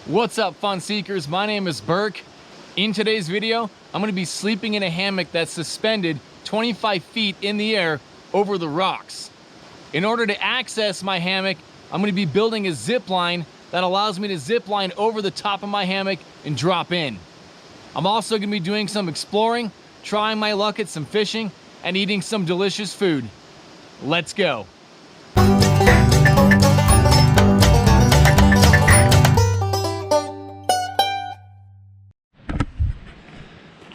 What's up, fun seekers? My name is Burke. In today's video, I'm gonna be sleeping in a hammock that's suspended 25 feet in the air over the rocks. In order to access my hammock, I'm gonna be building a zip line that allows me to zip line over the top of my hammock and drop in. I'm also gonna be doing some exploring, trying my luck at some fishing, and eating some delicious food. Let's go.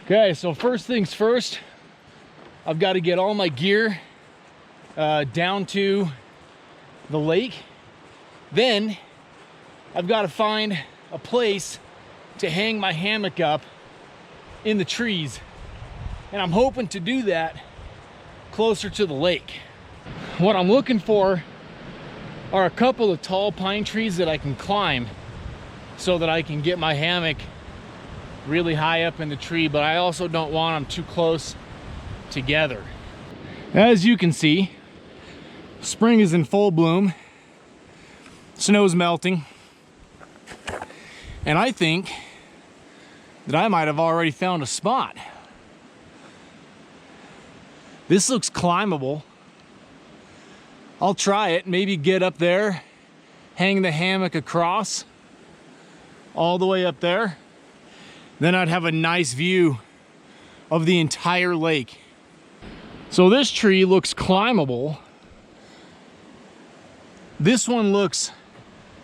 Okay, so first things first, I've got to get all my gear down to the lake. Then I've got to find a place to hang my hammock up in the trees. And I'm hoping to do that closer to the lake. What I'm looking for are a couple of tall pine trees that I can climb so that I can get my hammock really high up in the tree, but I also don't want them too close together. As you can see, spring is in full bloom. Snow's melting. And I think that I might have already found a spot. This looks climbable. I'll try it, maybe get up there, hang the hammock across all the way up there. Then I'd have a nice view of the entire lake. So this tree looks climbable. This one looks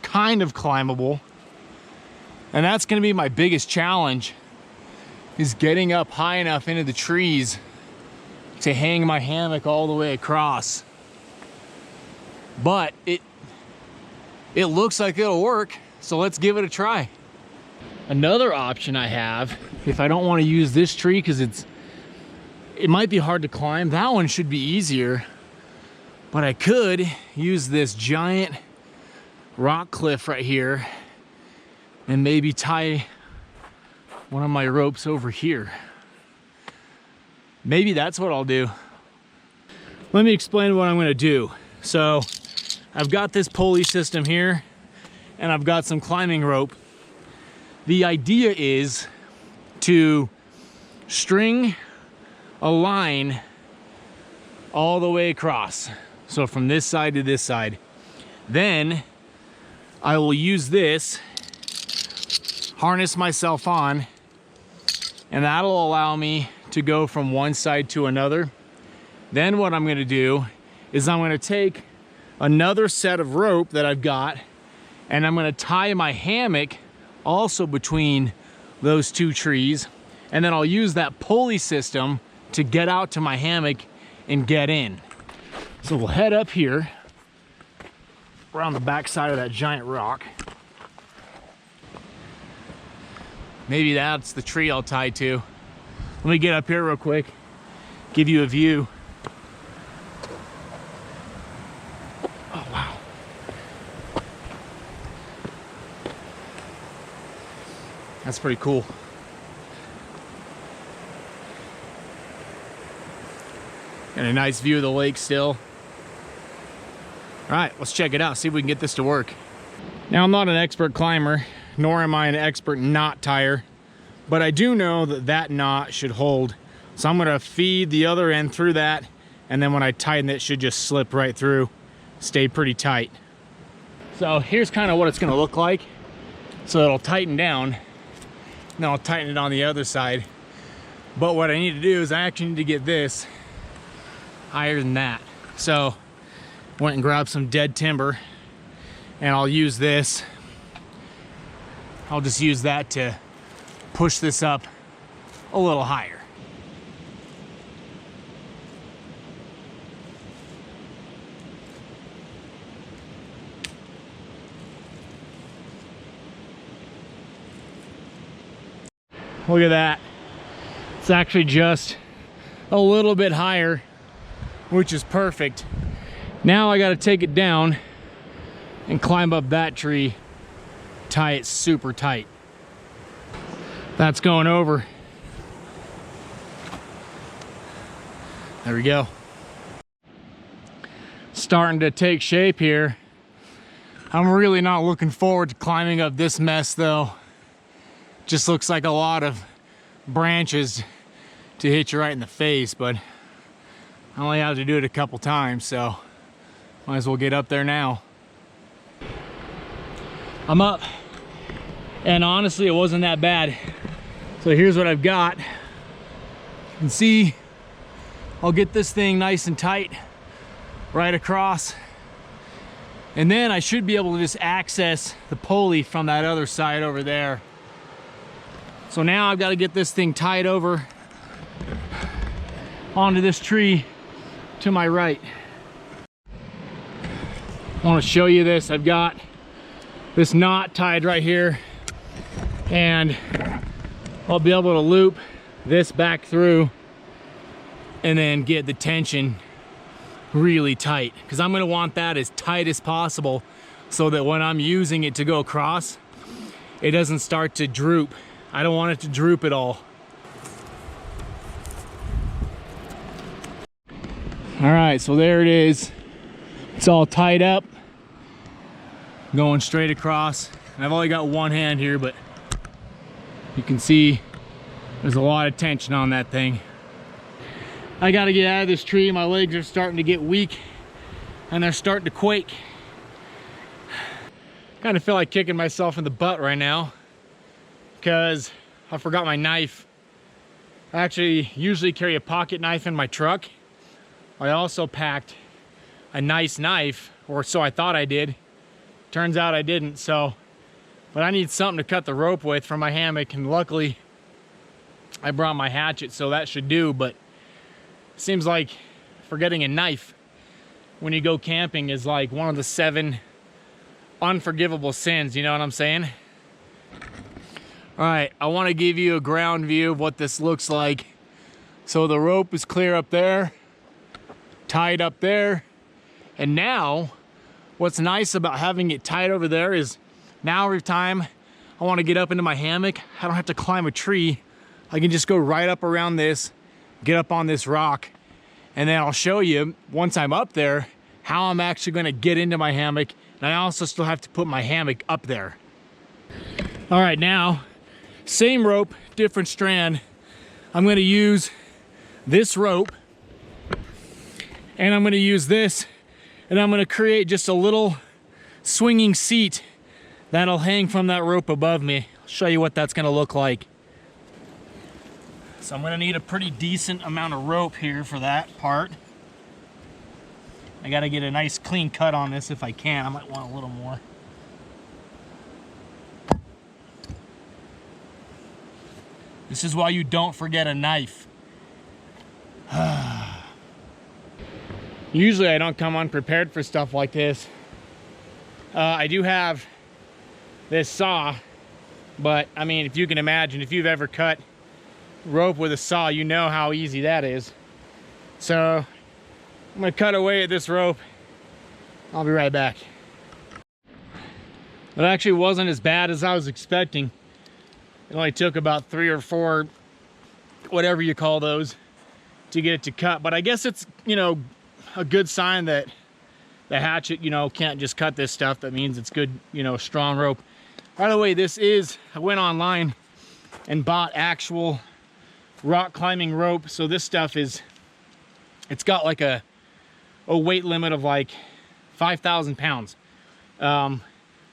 kind of climbable. And that's gonna be my biggest challenge, is getting up high enough into the trees to hang my hammock all the way across. But it looks like it'll work, so let's give it a try. Another option I have, if I don't want to use this tree because it might be hard to climb, that one should be easier, but I could use this giant rock cliff right here and maybe tie one of my ropes over here. Maybe that's what I'll do. Let me explain what I'm going to do. So I've got this pulley system here and I've got some climbing rope. The idea is to string a line all the way across. So from this side to this side. Then I will use this, harness myself on, and that'll allow me to go from one side to another. Then what I'm gonna do is I'm gonna take another set of rope that I've got and I'm gonna tie my hammock also between those two trees, and then I'll use that pulley system to get out to my hammock and get in. So we'll head up here around the back side of that giant rock. Maybe that's the tree I'll tie to. Let me get up here real quick, give you a view. Oh wow. That's pretty cool. And a nice view of the lake still. All right, let's check it out, see if we can get this to work. Now, I'm not an expert climber, nor am I an expert knot tire, but I do know that that knot should hold. So I'm gonna feed the other end through that, and then when I tighten it, it should just slip right through, stay pretty tight. So here's kind of what it's gonna look like. So it'll tighten down. Then I'll tighten it on the other side. But what I need to do is I actually need to get this higher than that. So went and grabbed some dead timber and I'll use this. I'll just use that to push this up a little higher. Look at that. It's actually just a little bit higher, which is perfect. Now I got to take it down and climb up that tree, tie it super tight. That's going over. There we go. Starting to take shape here. I'm really not looking forward to climbing up this mess though. Just looks like a lot of branches to hit you right in the face, but I only have to do it a couple times, so might as well get up there now. I'm up, and honestly it wasn't that bad. So here's what I've got. You can see I'll get this thing nice and tight right across, and then I should be able to just access the pulley from that other side over there. So now I've got to get this thing tied over onto this tree to my right. I want to show you this. I've got this knot tied right here, and I'll be able to loop this back through and then get the tension really tight, because I'm going to want that as tight as possible so that when I'm using it to go across, it doesn't start to droop. I don't want it to droop at all. All right, so there it is. It's all tied up, going straight across. And I've only got one hand here, but you can see there's a lot of tension on that thing. I gotta get out of this tree. My legs are starting to get weak and they're starting to quake. Kind of feel like kicking myself in the butt right now because I forgot my knife. I actually usually carry a pocket knife in my truck. I also packed a nice knife, or so I thought I did. Turns out I didn't, so, but I need something to cut the rope with for my hammock, and luckily I brought my hatchet, so that should do. But it seems like forgetting a knife when you go camping is like one of the 7 unforgivable sins, you know what I'm saying? All right, I want to give you a ground view of what this looks like. So the rope is clear up there, tied up there, and now what's nice about having it tied over there is now every time I want to get up into my hammock, I don't have to climb a tree. I can just go right up around this, get up on this rock, and then I'll show you once I'm up there how I'm actually going to get into my hammock. And I also still have to put my hammock up there. All right, now same rope, different strand. I'm going to use this rope, and I'm going to use this, and I'm going to create just a little swinging seat that'll hang from that rope above me. I'll show you what that's going to look like. So I'm going to need a pretty decent amount of rope here for that part. I got to get a nice clean cut on this if I can. I might want a little more. This is why you don't forget a knife. Usually I don't come unprepared for stuff like this. I do have this saw, but I mean, if you can imagine, if you've ever cut rope with a saw, you know how easy that is. So I'm gonna cut away at this rope. I'll be right back. It actually wasn't as bad as I was expecting. It only took about 3 or 4, whatever you call those, to get it to cut. But I guess it's, you know, a good sign that the hatchet, you know, can't just cut this stuff. That means it's good, you know, strong rope. By the way, this is, I went online and bought actual rock climbing rope. So this stuff is, it's got like a weight limit of like 5,000 pounds.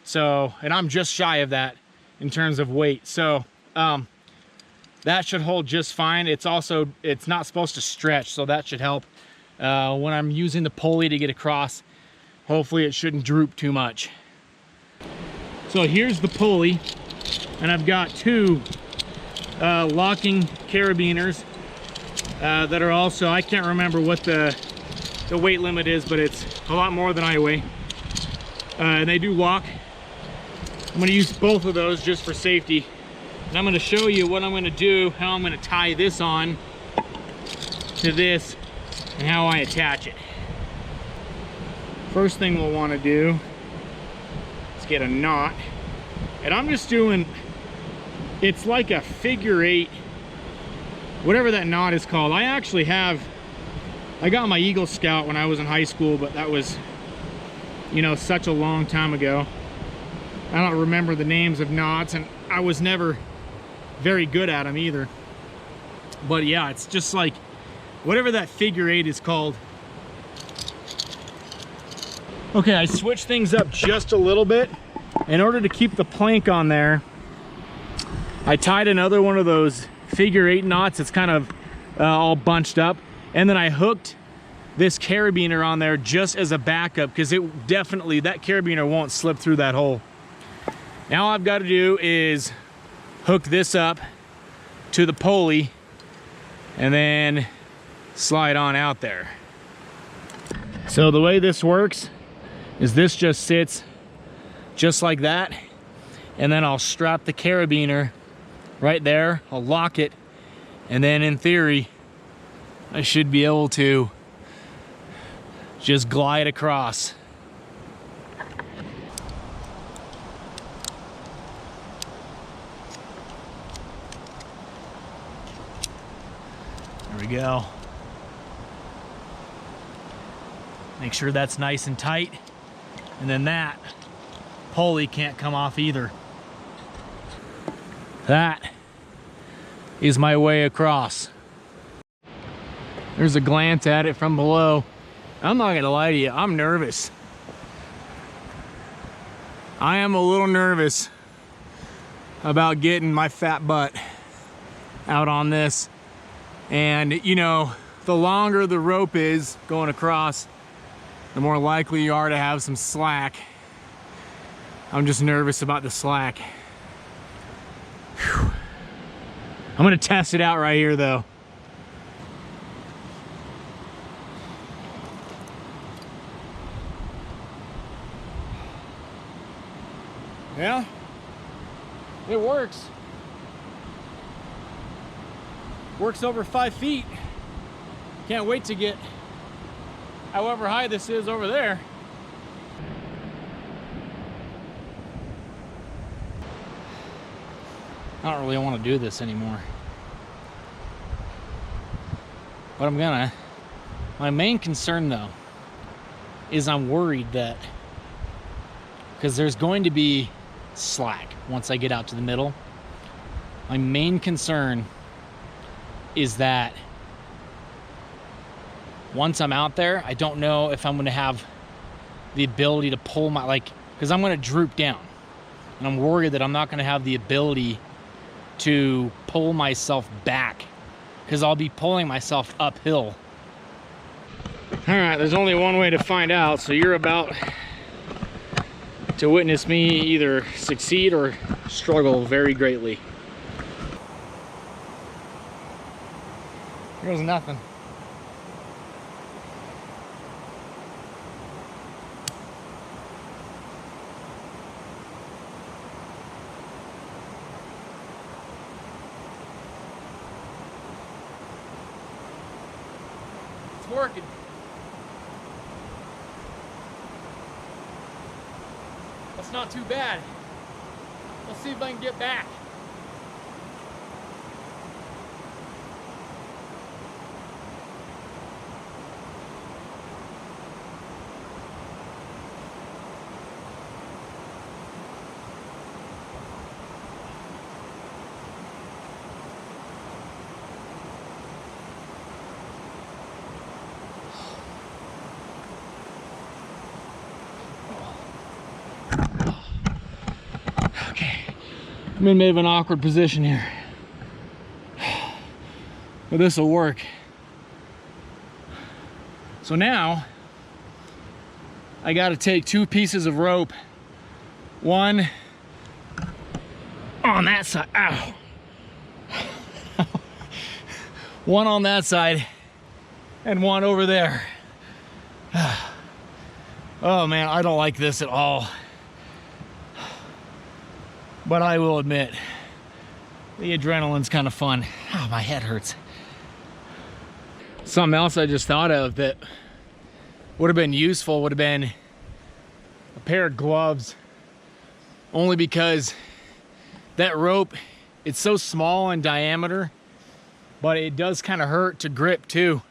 So, and I'm just shy of that in terms of weight. So that should hold just fine. It's also, it's not supposed to stretch, so that should help. When I'm using the pulley to get across, hopefully it shouldn't droop too much. So here's the pulley, and I've got 2 locking carabiners that are also, I can't remember what the weight limit is, but it's a lot more than I weigh. And they do lock. I'm going to use both of those just for safety. And I'm going to show you what I'm going to do, how I'm going to tie this on to this, and how I attach it. First thing we'll want to do is get a knot. And I'm just doing, it's like a figure 8, whatever that knot is called. I actually have, I got my Eagle Scout when I was in high school, but that was you know, such a long time ago. I don't remember the names of knots, and I was never very good at them either. But yeah, it's just like whatever that figure eight is called. Okay, I switched things up just a little bit. In order to keep the plank on there, I tied another one of those figure eight knots. It's kind of all bunched up. And then I hooked this carabiner on there just as a backup, because it definitely, that carabiner won't slip through that hole. Now all I've got to do is hook this up to the pulley and then slide on out there. So the way this works is this just sits just like that, and then I'll strap the carabiner right there, I'll lock it, and then in theory I should be able to just glide across. There we go. Make sure that's nice and tight, and then that pulley can't come off either. That is my way across. There's a glance at it from below. I'm not gonna lie to you, I'm nervous. I am a little nervous about getting my fat butt out on this. And you know, the longer the rope is going across, the more likely you are to have some slack. I'm just nervous about the slack. Whew. I'm gonna test it out right here though. Yeah, it works. Works over 5 feet. Can't wait to get however high this is over there. I don't really want to do this anymore. But I'm gonna. My main concern though is I'm worried that, because there's going to be slack once I get out to the middle. My main concern is that once I'm out there, I don't know if I'm gonna have the ability to pull my, like, because I'm gonna droop down. And I'm worried that I'm not gonna have the ability to pull myself back, because I'll be pulling myself uphill. All right, there's only one way to find out, so you're about to witness me either succeed or struggle very greatly. Here goes nothing. It's working. That's not too bad. Let's see if I can get back. I'm in a bit of an awkward position here, but this will work. So now I got to take 2 pieces of rope, one on that side, ow, one on that side and one over there. Oh man, I don't like this at all. But I will admit, the adrenaline's kind of fun. Oh, my head hurts. Something else I just thought of that would have been useful would have been a pair of gloves. Only because that rope, it's so small in diameter, but it does kind of hurt to grip too.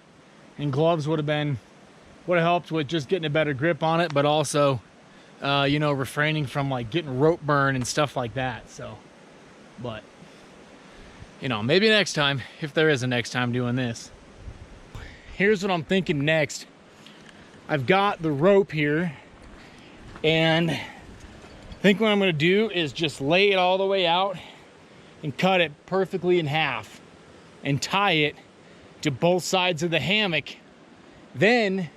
And gloves would have helped with just getting a better grip on it, but also you know, refraining from like getting rope burn and stuff like that. So, but you know, maybe next time, if there is a next time doing this. Here's what I'm thinking next. I've got the rope here, and I think what I'm gonna do is just lay it all the way out and cut it perfectly in half and tie it to both sides of the hammock. Then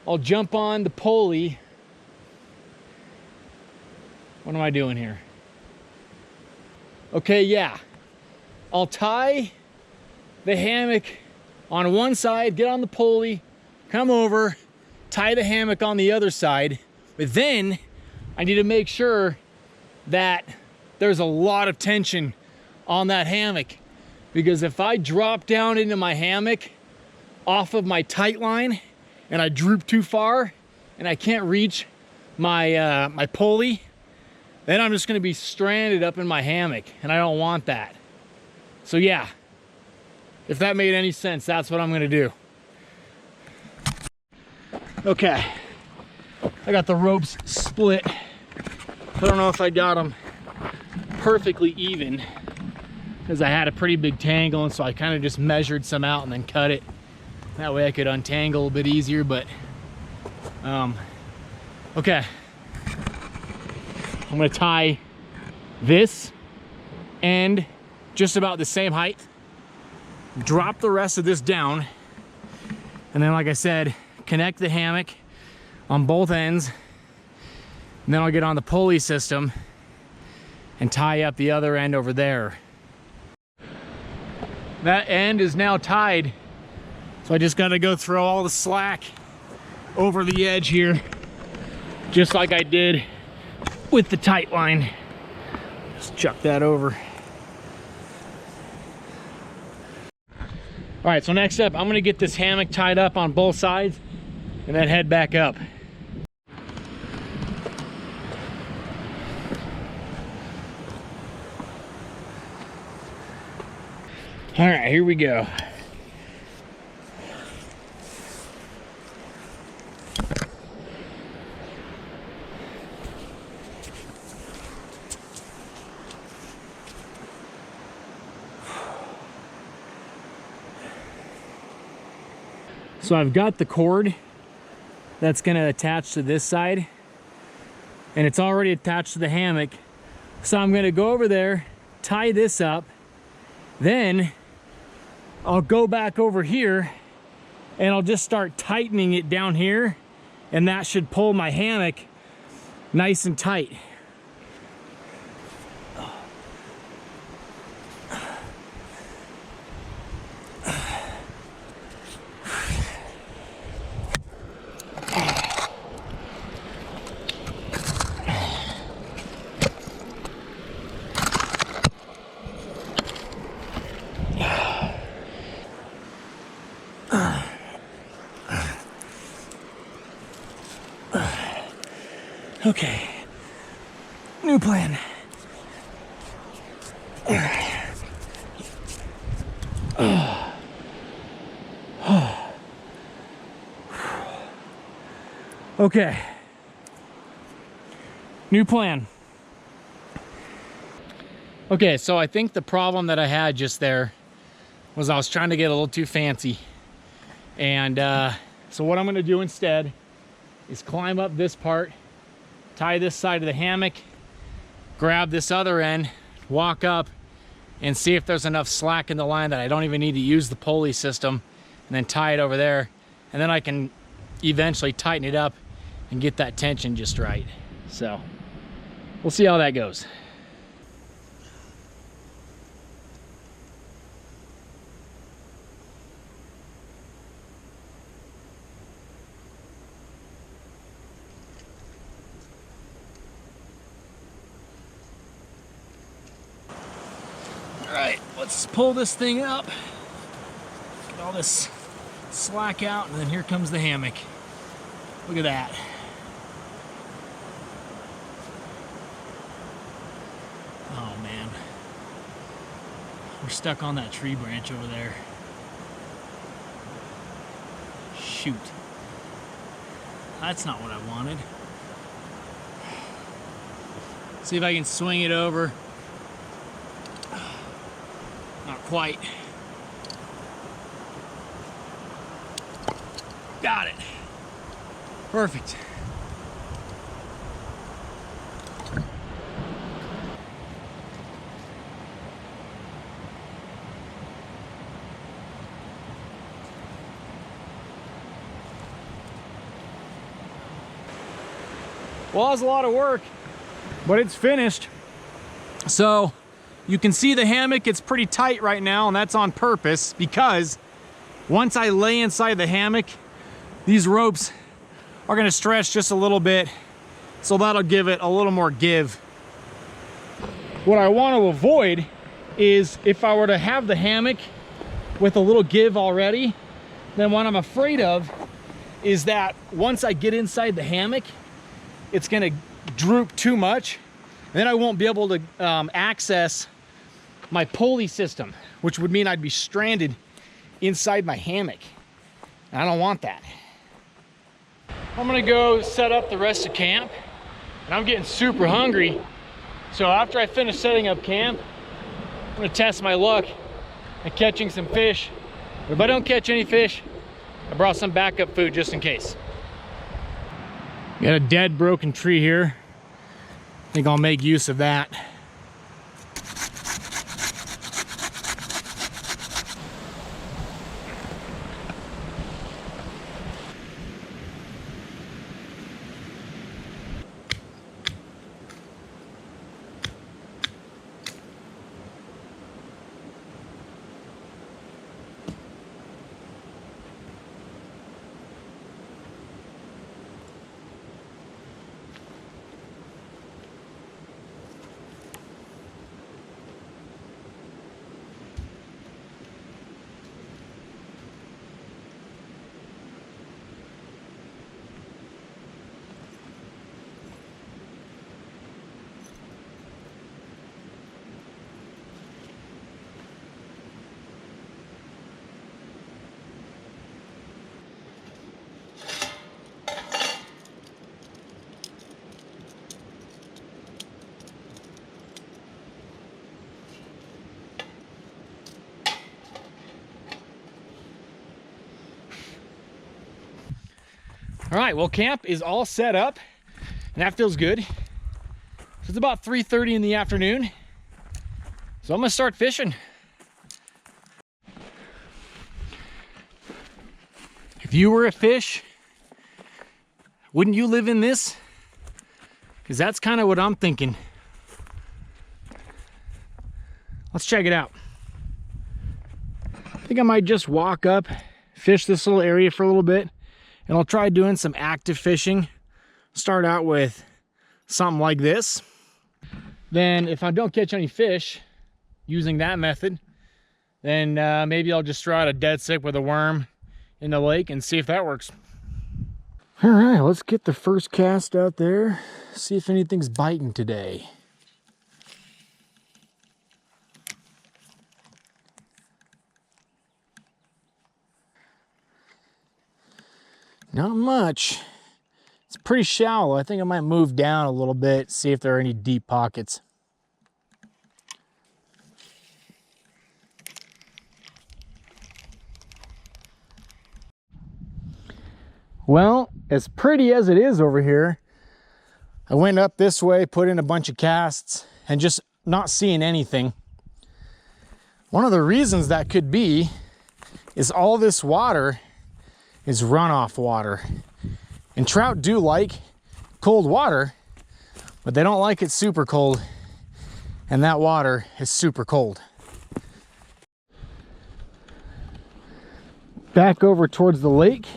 I'll jump on the pulley. What am I doing here? Okay, yeah. I'll tie the hammock on one side, get on the pulley, come over, tie the hammock on the other side. But then I need to make sure that there's a lot of tension on that hammock, because if I drop down into my hammock off of my tight line and I droop too far and I can't reach my my pulley, then I'm just gonna be stranded up in my hammock, and I don't want that. So yeah, if that made any sense, that's what I'm gonna do. Okay, I got the ropes split. I don't know if I got them perfectly even, because I had a pretty big tangle, and so I kind of just measured some out and then cut it. That way I could untangle a bit easier, but okay. I'm gonna tie this end just about the same height, drop the rest of this down, and then, like I said, connect the hammock on both ends, and then I'll get on the pulley system and tie up the other end over there. That end is now tied, so I just gotta go throw all the slack over the edge here, just like I did with the tight line. Just chuck that over. All right, so next up, I'm gonna get this hammock tied up on both sides and then head back up. All right, here we go. So I've got the cord that's gonna attach to this side, and it's already attached to the hammock. So I'm gonna go over there, tie this up, then I'll go back over here and I'll just start tightening it down here, and that should pull my hammock nice and tight. Okay, new plan. Okay, new plan. Okay, so I think the problem that I had just there was I was trying to get a little too fancy. And so what I'm gonna do instead is climb up this part, tie this side of the hammock, grab this other end, walk up, and see if there's enough slack in the line that I don't even need to use the pulley system, and then tie it over there. And then I can eventually tighten it up and get that tension just right. So we'll see how that goes. Alright, let's pull this thing up, get all this slack out, and then here comes the hammock. Look at that. Oh man, we're stuck on that tree branch over there. Shoot, that's not what I wanted. See if I can swing it over. Not quite. Got it. Perfect. Well, it's a lot of work, but it's finished. So you can see the hammock, it's pretty tight right now, and that's on purpose because once I lay inside the hammock, these ropes are gonna stretch just a little bit, so that'll give it a little more give. What I want to avoid is if I were to have the hammock with a little give already, then what I'm afraid of is that once I get inside the hammock, it's gonna droop too much, and then I won't be able to access my pulley system, which would mean I'd be stranded inside my hammock. And I don't want that. I'm gonna go set up the rest of camp, and I'm getting super hungry. So after I finish setting up camp, I'm gonna test my luck at catching some fish. But if I don't catch any fish, I brought some backup food just in case. Got a dead broken tree here. I think I'll make use of that. All right, well, camp is all set up, and that feels good. So it's about 3:30 in the afternoon, so I'm gonna start fishing. If you were a fish, wouldn't you live in this? Because that's kind of what I'm thinking. Let's check it out. I think I might just walk up, fish this little area for a little bit, and I'll try doing some active fishing. Start out with something like this. Then if I don't catch any fish using that method, then maybe I'll just throw out a dead stick with a worm in the lake and see if that works. All right, let's get the first cast out there. See if anything's biting today. Not much. It's pretty shallow. I think I might move down a little bit, see if there are any deep pockets. Well, as pretty as it is over here, I went up this way, put in a bunch of casts, and just not seeing anything. One of the reasons that could be is all this water is runoff water. And trout do like cold water, but they don't like it super cold. And that water is super cold. Back over towards the lake.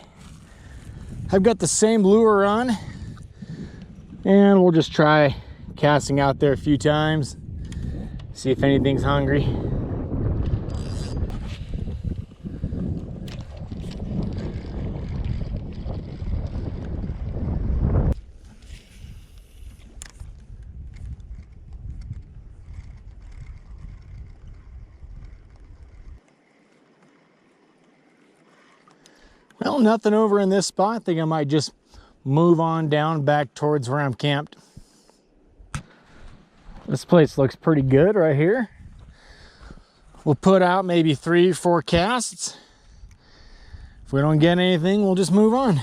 I've got the same lure on, and we'll just try casting out there a few times, see if anything's hungry. Well, nothing over in this spot. I think I might just move on down back towards where I'm camped. This place looks pretty good right here. We'll put out maybe 3-4 casts. If we don't get anything, we'll just move on.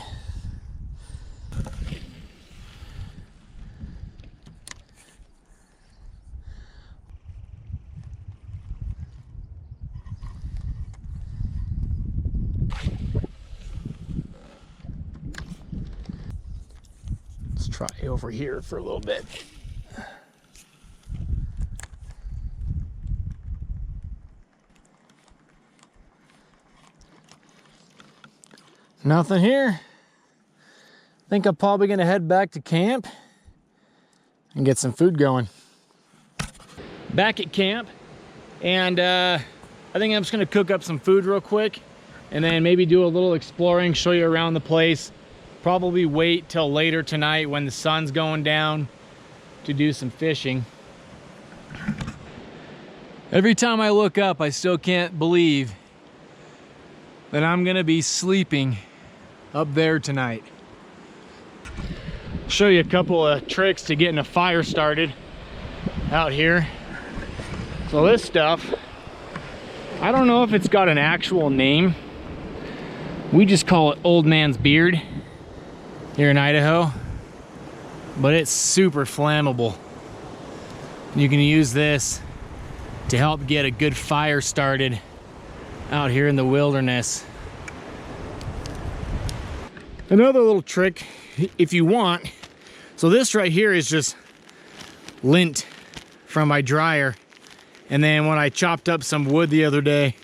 Let's try over here for a little bit. Nothing here. I think I'm probably gonna head back to camp and get some food going. Back at camp, and I think I'm just gonna cook up some food real quick and then maybe do a little exploring, show you around the place. Probably wait till later tonight when the sun's going down to do some fishing. Every time I look up, I still can't believe that I'm gonna be sleeping up there tonight. Show you a couple of tricks to getting a fire started out here. So this stuff, I don't know if it's got an actual name. We just call it old man's beard here in Idaho, but it's super flammable. You can use this to help get a good fire started out here in the wilderness. Another little trick, if you want, so this right here is just lint from my dryer. And then when I chopped up some wood the other day,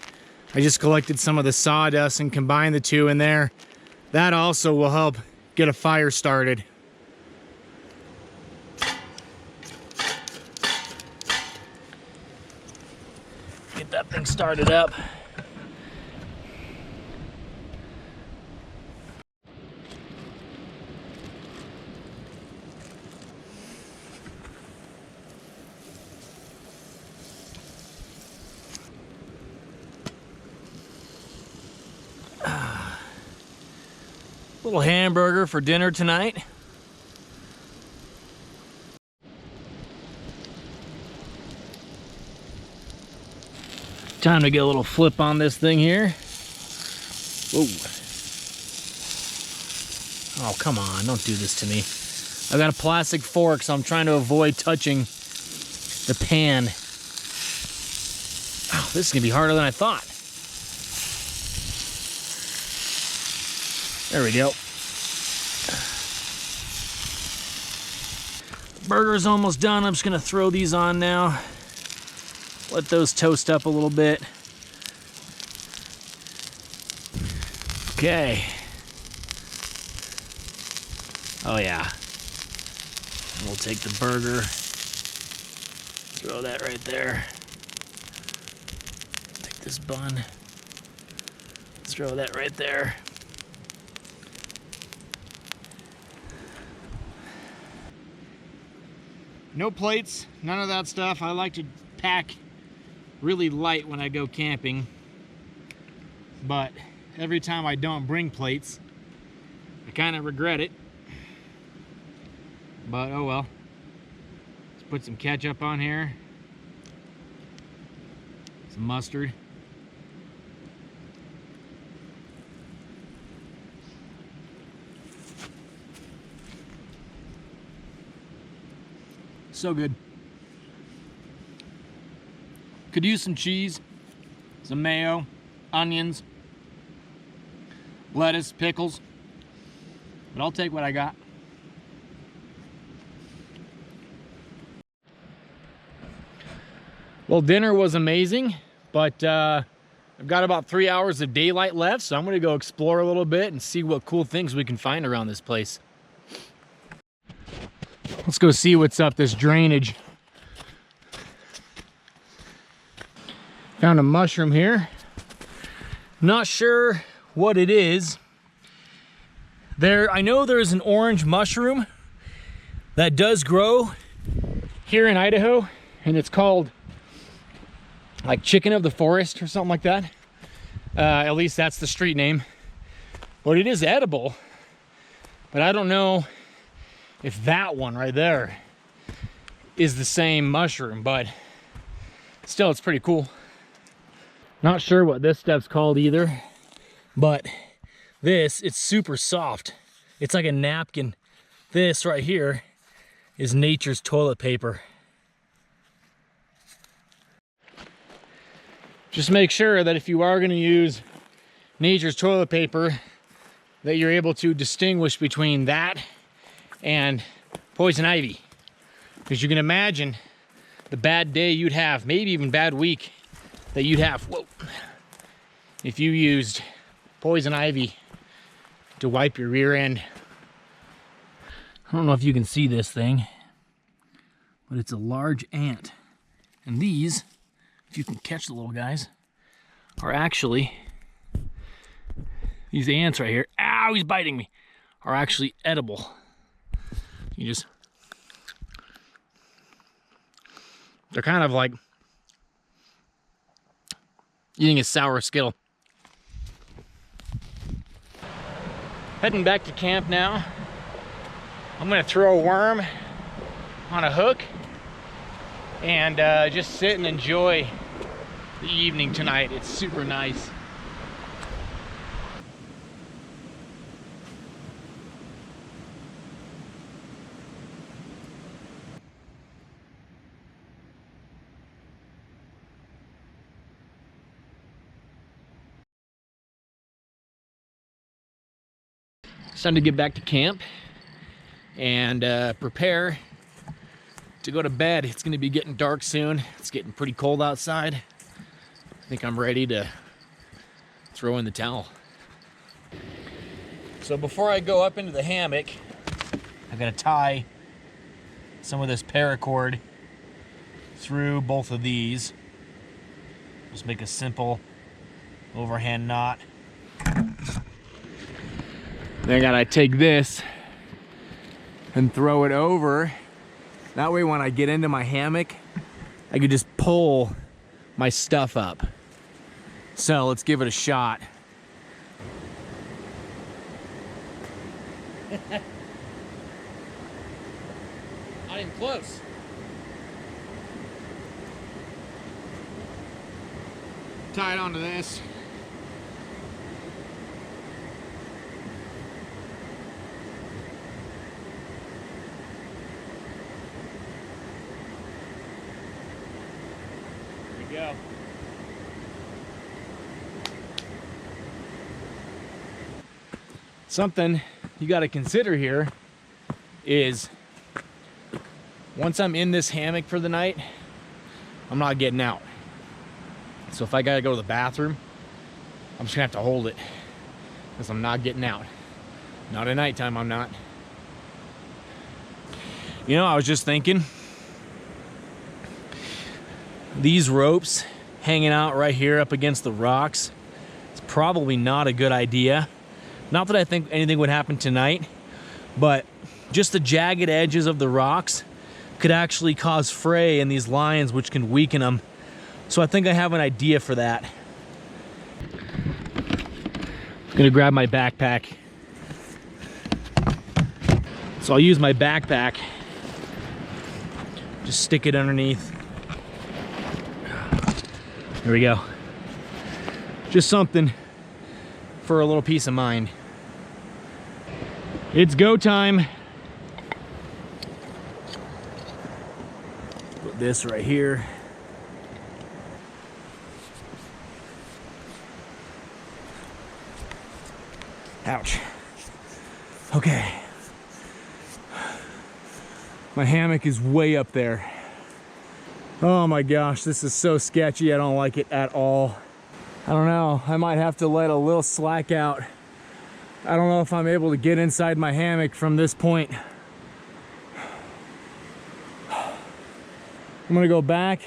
I just collected some of the sawdust and combined the two in there. That also will help get a fire started. Get that thing started up. Little hamburger for dinner tonight. Time to get a little flip on this thing here. Whoa. Oh, come on, don't do this to me. I've got a plastic fork, so I'm trying to avoid touching the pan. Oh, this is gonna be harder than I thought. There we go. Burger's almost done. I'm just gonna throw these on now. Let those toast up a little bit. Okay. Oh yeah. And we'll take the burger. Throw that right there. Take this bun. Throw that right there. No plates, none of that stuff. I like to pack really light when I go camping, but every time I don't bring plates, I kind of regret it. But oh well. Let's put some ketchup on here, some mustard. So good. Could use some cheese, some mayo, onions, lettuce, pickles, but I'll take what I got. Well, dinner was amazing, but I've got about 3 hours of daylight left, so I'm gonna go explore a little bit and see what cool things we can find around this place. Let's go see what's up this drainage. Found a mushroom here. Not sure what it is. I know there's an orange mushroom that does grow here in Idaho, and it's called like chicken of the forest or something like that. At least that's the street name. But it is edible. But I don't know if that one right there is the same mushroom, but still it's pretty cool. Not sure what this stuff's called either, but it's super soft. It's like a napkin. This right here is nature's toilet paper. Just make sure that if you are going to use nature's toilet paper, that you're able to distinguish between that and poison ivy. Because you can imagine the bad day you'd have, maybe even bad week that you'd have, whoa, if you used poison ivy to wipe your rear end. I don't know if you can see this thing, but it's a large ant. And these, if you can catch the little guys, are actually, these ants right here, ow, he's biting me, are actually edible. You just, they're kind of like eating a sour Skittle. Heading back to camp now. I'm gonna throw a worm on a hook and just sit and enjoy the evening tonight. It's super nice. It's time to get back to camp and prepare to go to bed. It's gonna be getting dark soon. It's getting pretty cold outside. I think I'm ready to throw in the towel. So before I go up into the hammock, I'm gonna tie some of this paracord through both of these. Just make a simple overhand knot. Then I gotta take this and throw it over. That way when I get into my hammock, I can just pull my stuff up. So let's give it a shot. Not even close. Tie it onto this. Go. Something you got to consider here is once I'm in this hammock for the night, I'm not getting out. So if I got to go to the bathroom, I'm just gonna have to hold it because I'm not getting out. Not at nighttime, I'm not. You know, I was just thinking, these ropes hanging out right here up against the rocks, it's probably not a good idea. Not that I think anything would happen tonight, but just the jagged edges of the rocks could actually cause fray in these lines, which can weaken them. So I think I have an idea for that. I'm gonna grab my backpack. So I'll use my backpack, just stick it underneath. There we go. Just something for a little peace of mind. It's go time. Put this right here. Ouch. Okay. My hammock is way up there. Oh my gosh, this is so sketchy. I don't like it at all. I don't know, I might have to let a little slack out. I don't know if I'm able to get inside my hammock from this point. I'm gonna go back,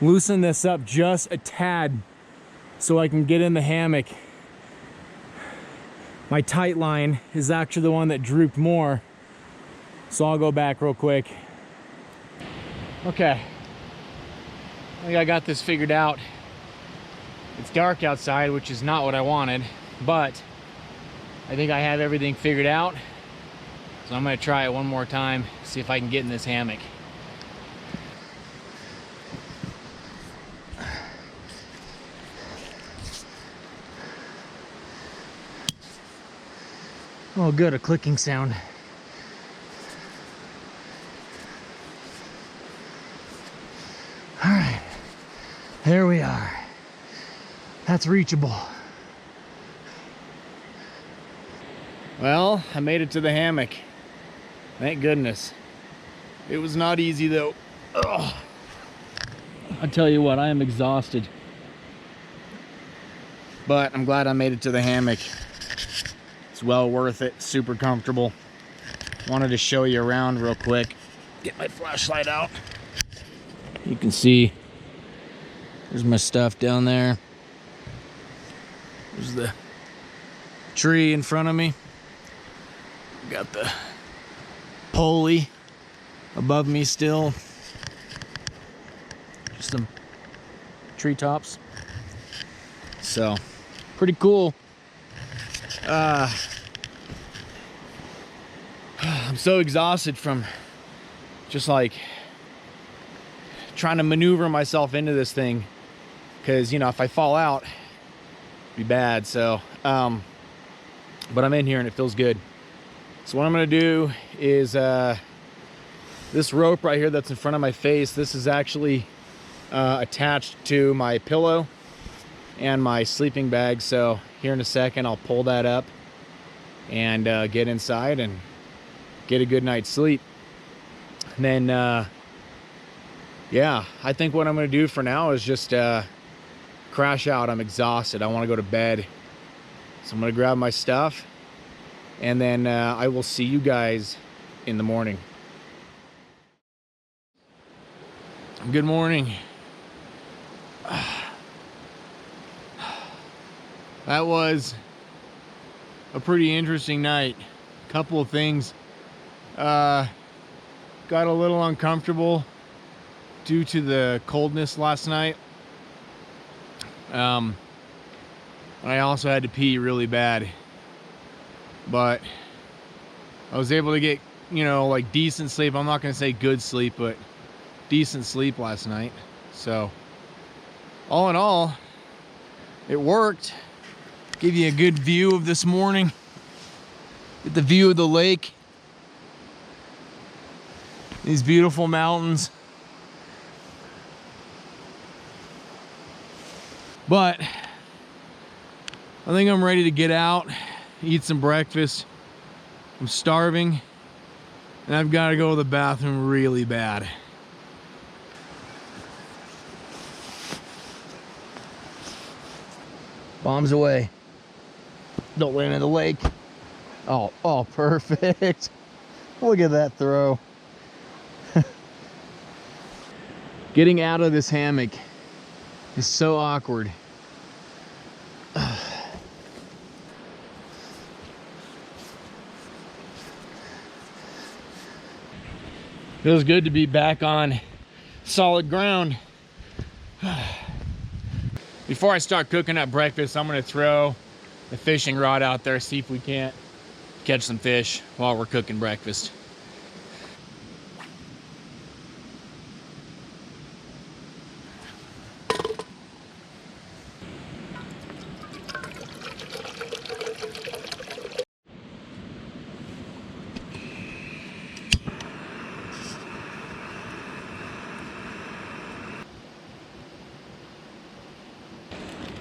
loosen this up just a tad so I can get in the hammock. My tight line is actually the one that drooped more, so I'll go back real quick. Okay. I think I got this figured out. It's dark outside, which is not what I wanted, but I think I have everything figured out. So I'm gonna try it one more time, see if I can get in this hammock. Oh good, a clicking sound. All right, there we are. That's reachable. Well, I made it to the hammock. Thank goodness. It was not easy though. Ugh. I tell you what, I am exhausted. But I'm glad I made it to the hammock. It's well worth it, super comfortable. Wanted to show you around real quick. Get my flashlight out. You can see, there's my stuff down there. There's the tree in front of me. Got the pulley above me still. Just some treetops. So, pretty cool. I'm so exhausted from just like trying to maneuver myself into this thing, because you know, if I fall out it'd be bad. So but I'm in here and it feels good. So what I'm gonna do is this rope right here that's in front of my face, this is actually attached to my pillow and my sleeping bag. So here in a second I'll pull that up and get inside and get a good night's sleep. And then yeah, I think what I'm gonna do for now is just crash out. I'm exhausted, I want to go to bed. So I'm gonna grab my stuff and then I will see you guys in the morning. Good morning. That was a pretty interesting night. Couple of things. Got a little uncomfortable due to the coldness last night. I also had to pee really bad. But I was able to get, you know, like decent sleep. I'm not gonna say good sleep, but decent sleep last night. So all in all, it worked. Give you a good view of this morning. Get the view of the lake. These beautiful mountains. But I think I'm ready to get out, eat some breakfast. I'm starving and I've got to go to the bathroom really bad. Bombs away. Don't land in the lake. Oh, perfect. Look at that throw. Getting out of this hammock is so awkward. Feels good to be back on solid ground. Before I start cooking up breakfast, I'm gonna throw the fishing rod out there, see if we can't catch some fish while we're cooking breakfast.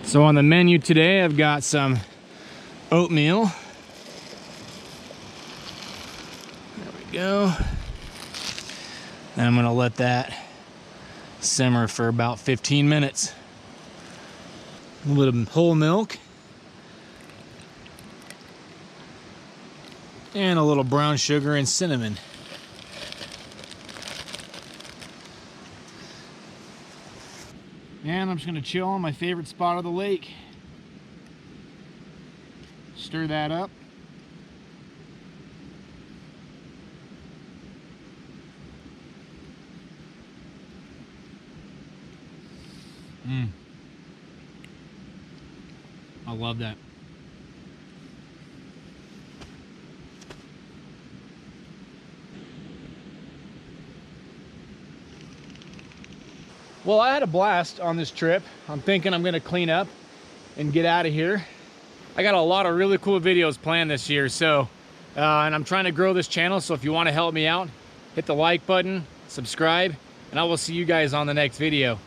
So on the menu today, I've got some oatmeal. There we go. And I'm gonna let that simmer for about 15 minutes. A little bit of whole milk. And a little brown sugar and cinnamon. And I'm just gonna chill on my favorite spot of the lake. Stir that up. I love that. Well, I had a blast on this trip. I'm thinking I'm gonna clean up and get out of here. I got a lot of really cool videos planned this year, so And I'm trying to grow this channel, so if you want to help me out, hit the like button, subscribe, and I will see you guys on the next video.